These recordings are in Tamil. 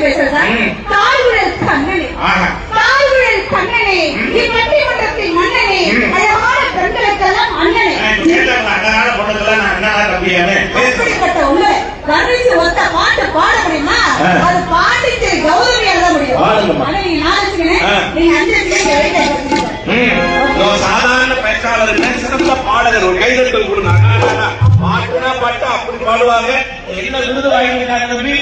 பேசுறேன். தாழ்வுழல் கண்ணனே, தாழ்வுழல் கண்ணனே, இப்பட்டிமன்றத்தின் மன்னனே, அழகான பெண்களுக்கெல்லாம் அண்ணனே. அப்படிப்பட்ட உங்களை வர்ணிச்சு ஒத்த பாட்டு பாட முடியுமா? அது பாண்டிக்கு கௌரவி எழுத முடியும். ஆனா நீங்க நாளைக்குன்னு நீங்க சாதாரண பேச்சாளர் சிறந்த பாடகர் ஒரு கைதட்டல் கொடுங்க. பாட்டுனா பாட்டு அப்படி பாடுவாங்க. என்ன விருது வாங்கிட்டாங்க தம்பி?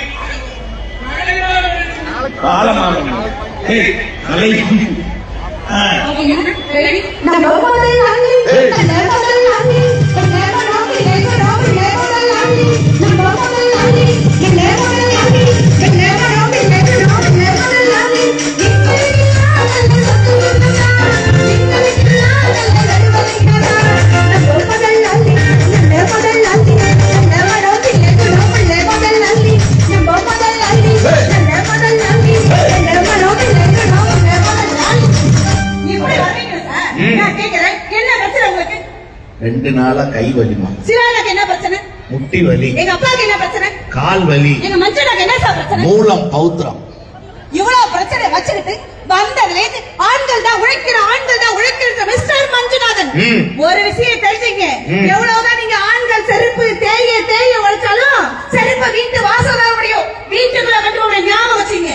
ரெண்டு நாளா கை வலிமா, சிவாக்கு என்ன பிரச்சனை? முட்டி வலி, எங்க அப்பாவுக்கு என்ன பிரச்சனை? கால் வலி, எங்க மஞ்சளுக்கு என்ன பிரச்சனை? மூலம் பௌத்திரம். இவ்வளவு பிரச்சனை வச்சுக்கிட்டு வந்ததுல இருந்து ஆண்கள் தான் உழைக்கிற மிஸ்டர் மஞ்சுநாதன், ஒரு விஷயம் தெரிஞ்சுங்க. எவ்வளவுதான் நீங்க ஆண்கள் செருப்பு தேய உழைச்சாலும் செருப்பு வீட்டு வாசல் வர முடியும், வீட்டுக்குள்ள கட்டுவோட ஞாபகம் வச்சுங்க.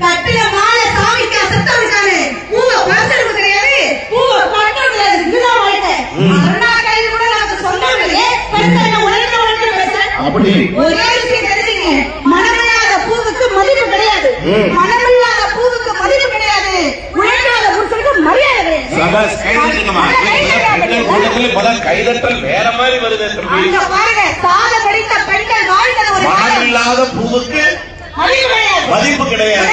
கட்டில மாலை சாமிக்கு சத்தம் இருக்காரு, பூவை பறிச்செடுக்க கிடையாது, பூவை பறக்க கிடையாது. இதுதான் வாழ்க்கை. அருணா கைது கூட நான் சொன்னாங்களே உழைக்க பேசுறேன். அப்படி ஒரே விஷயம் தெரிஞ்சுங்க, மனமில்லாத பூவுக்கு மதிப்பு கிடையாது, மனமில்லாத பூவுக்கு மதிப்பு கிடையாது, உழைக்காத புருஷனுக்கு மரியாதை கைதட்டல் வேற மாதிரி வருது. பாருங்க, சாத படித்த பெண்கள் வாழ்ந்த ஒரு மனமில்லாத பூவுக்கு மதிப்பு கிடையாது, மதிப்பு கிடையாது.